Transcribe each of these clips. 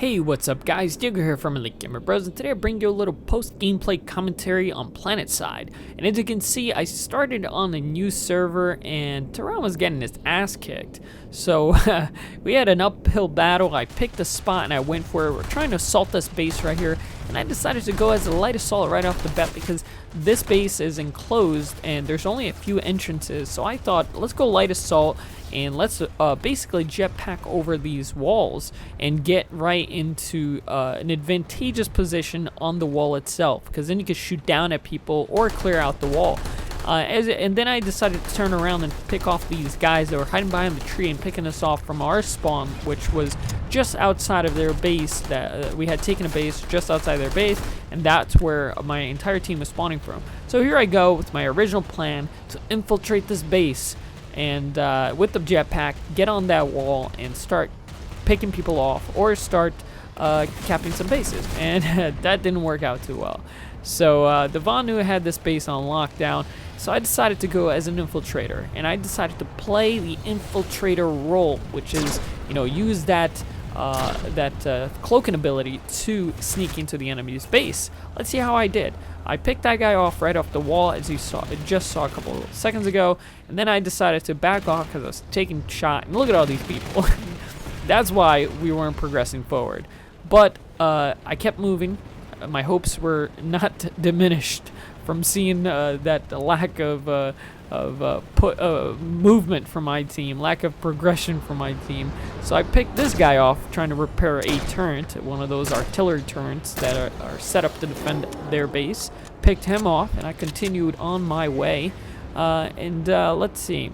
Hey, what's up guys, Diego here from Elite Gamer Bros, and today I bring you a little post-gameplay commentary on Planetside. And as you can see, I started on a new server and Tehran was getting his ass kicked. So we had an uphill battle. I picked a spot and I went for it. We're trying to assault this base right here, and I decided to go as a light assault right off the bat because this base is enclosed and there's only a few entrances. So I thought, let's go light assault and let's basically jetpack over these walls and get right into an advantageous position on the wall itself, because then you can shoot down at people or clear out the wall. And then I decided to turn around and pick off these guys that were hiding behind the tree and picking us off from our spawn, which was just outside of their base. That we had taken a base just outside their base, and that's where my entire team was spawning from. So here I go with my original plan to infiltrate this base and with the jetpack get on that wall and start picking people off or start capping some bases, and that didn't work out too well. So the Vanu had this base on lockdown, so I decided to go as an infiltrator, and I decided to play the infiltrator role, which is, you know, use that cloaking ability to sneak into the enemy's base. Let's see how I did. I picked that guy off right off the wall, as you just saw a couple of seconds ago, and then I decided to back off because I was taking a shot. And look at all these people. That's why we weren't progressing forward. But I kept moving. My hopes were not diminished from seeing that lack of movement from my team, lack of progression from my team. So I picked this guy off trying to repair a turret, one of those artillery turrets that are set up to defend their base. Picked him off, and I continued on my way. Let's see.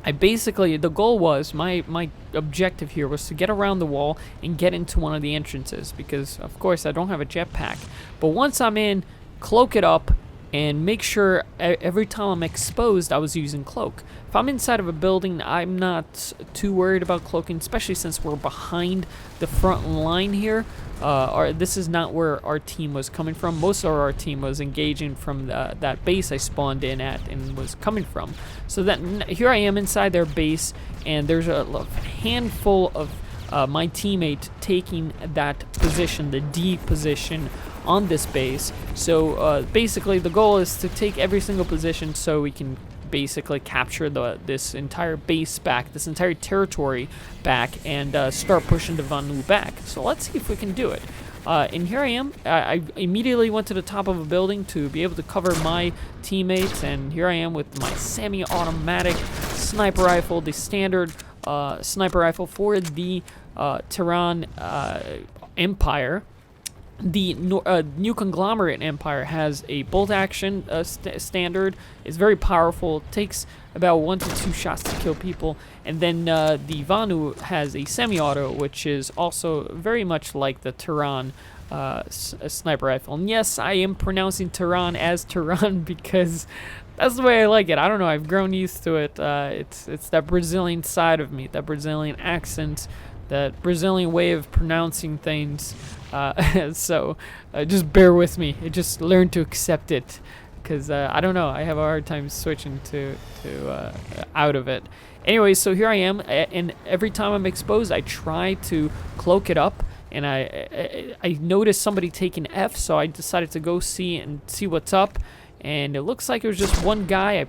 The goal was, my objective here was to get around the wall and get into one of the entrances, because of course I don't have a jetpack. But once I'm in, cloak it up and make sure every time I'm exposed I was using cloak. If I'm inside of a building, I'm not too worried about cloaking, especially since we're behind the front line here. This is not where our team was coming from. Most of our team was engaging from that base I spawned in at and was coming from. So here I am inside their base, and there's a handful of my teammate taking that position, the D position on this base. So basically the goal is to take every single position so we can basically capture this entire base back, this entire territory back, and start pushing the Vanu back. So let's see if we can do it. And here I am. I immediately went to the top of a building to be able to cover my teammates, and here I am with my semi-automatic sniper rifle, the standard sniper rifle for the Tehran Empire. The new conglomerate empire has a bolt action standard. It's very powerful. It takes about 1 to 2 shots to kill people. And then the Vanu has a semi-auto, which is also very much like the Tehran sniper rifle. And yes, I am pronouncing Tehran as Tehran because that's the way I like it. I don't know, I've grown used to it. It's that Brazilian side of me, that Brazilian accent, that Brazilian way of pronouncing things. So just bear with me. Just learn to accept it, because I don't know, I have a hard time switching to out of it. Anyway, so here I am, and every time I'm exposed I try to cloak it up, and I noticed somebody taking F, so I decided to go see what's up, and it looks like it was just one guy. I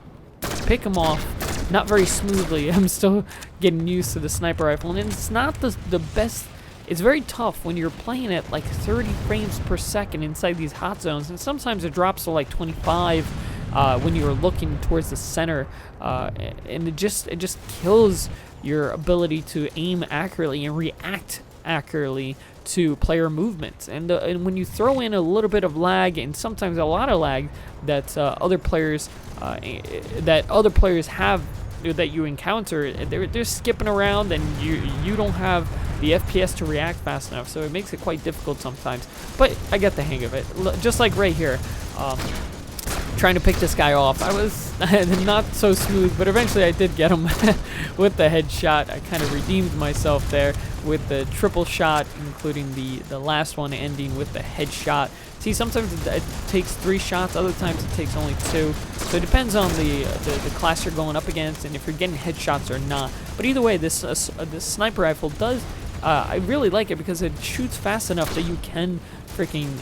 pick him off, not very smoothly. I'm still getting used to the sniper rifle, and it's not the best. It's very tough when you're playing at like 30 frames per second inside these hot zones, and sometimes it drops to like 25 when you're looking towards the center, and it just kills your ability to aim accurately and react accurately to player movements. And when you throw in a little bit of lag, and sometimes a lot of lag that other players have, that you encounter, they're skipping around, and you don't have the FPS to react fast enough, so it makes it quite difficult sometimes. But I get the hang of it. Just like right here, trying to pick this guy off, I was not so smooth, but eventually I did get him with the headshot. I kind of redeemed myself there with the triple shot, including the last one ending with the headshot. See, sometimes it takes 3 shots, other times it takes only 2. So it depends on the class you're going up against and if you're getting headshots or not. But either way, this sniper rifle does I really like it because it shoots fast enough that you can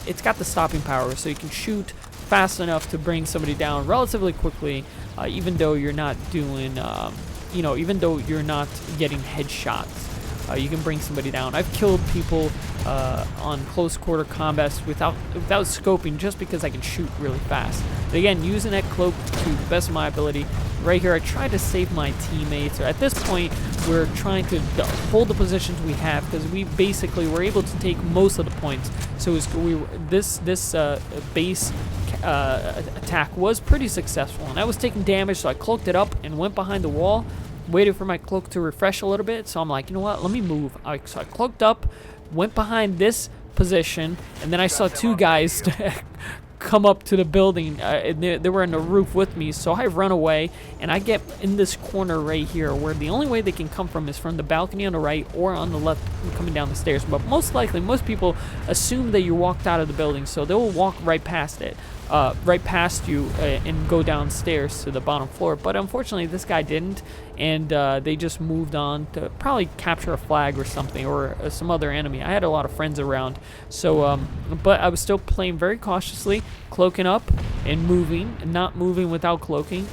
it's got the stopping power, so you can shoot fast enough to bring somebody down relatively quickly, even though you're not doing, even though you're not getting headshots. You can bring somebody down. I've killed people on close quarter combats without scoping, just because I can shoot really fast. But again, using that cloak to the best of my ability. Right here, I tried to save my teammates. At this point, we're trying to hold the positions we have, because we basically were able to take most of the points. So this base attack was pretty successful, and I was taking damage, so I cloaked it up and went behind the wall, waited for my cloak to refresh a little bit. So I'm like, you know what, let me move. So I cloaked up, went behind this position, and then I saw two guys come up to the building. And they were on the roof with me, so I run away, and I get in this corner right here, where the only way they can come from is from the balcony on the right or on the left coming down the stairs. But most likely, most people assume that you walked out of the building, so they will walk right past it. Right past you and go downstairs to the bottom floor. But unfortunately, this guy didn't, and they just moved on to probably capture a flag or something, or some other enemy. I had a lot of friends around, so but I was still playing very cautiously, cloaking up and moving, and not moving without cloaking.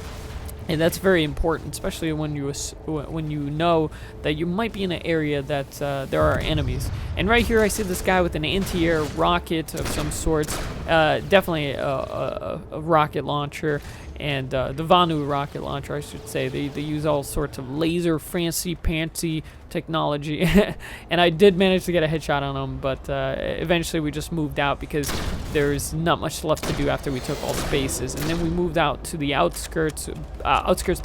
And that's very important, especially when you know that you might be in an area that there are enemies. And right here, I see this guy with an anti-air rocket of some sorts, definitely a rocket launcher, and the Vanu rocket launcher, I should say. They use all sorts of laser fancy technology, and I did manage to get a headshot on them, but eventually we just moved out because there's not much left to do after we took all the bases. And then we moved out to the outskirts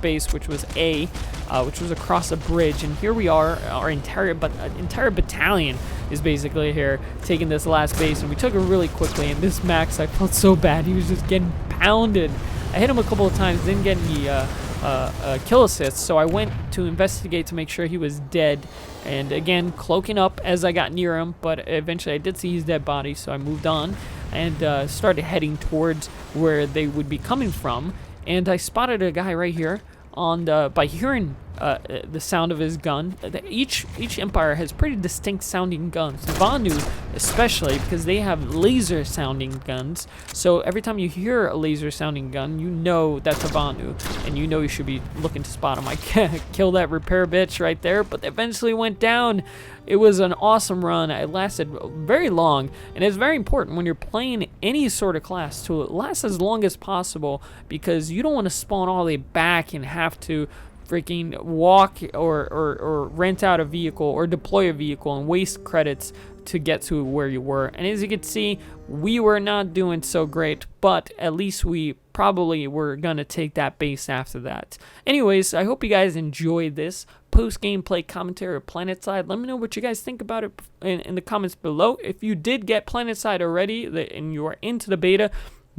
base, which was which was across a bridge. And here we are, our entire battalion is basically here taking this last base, and we took it really quickly. And this Max, I felt so bad. He was just getting pounded. I hit him a couple of times, didn't get any kill assists, so I went to investigate to make sure he was dead. And again, cloaking up as I got near him, but eventually I did see his dead body, so I moved on and started heading towards where they would be coming from. And I spotted a guy right here by hearing the sound of his gun. Each empire has pretty distinct sounding guns. Vanu especially, because they have laser sounding guns. So every time you hear a laser sounding gun, you know that's a Vanu, and you know you should be looking to spot him. I kill that repair bitch right there, but eventually went down. It was an awesome run. It lasted very long, and it's very important when you're playing any sort of class to last as long as possible, because you don't want to spawn all the way back and have to freaking walk or rent out a vehicle or deploy a vehicle and waste credits to get to where you were. And as you can see, we were not doing so great, but at least we probably were gonna take that base after that. Anyways, I hope you guys enjoyed this post-gameplay commentary of Planetside. Let me know what you guys think about it in the comments below. If you did get Planetside already and you are into the beta,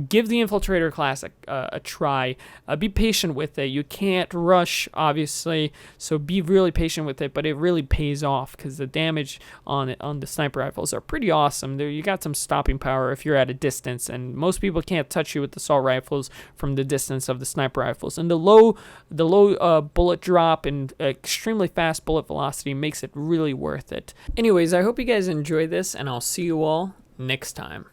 give the Infiltrator class a try. Be patient with it. You can't rush, obviously, so be really patient with it, but it really pays off because the damage on the sniper rifles are pretty awesome. You got some stopping power if you're at a distance, and most people can't touch you with assault rifles from the distance of the sniper rifles. And the low bullet drop and extremely fast bullet velocity makes it really worth it. Anyways, I hope you guys enjoy this, and I'll see you all next time.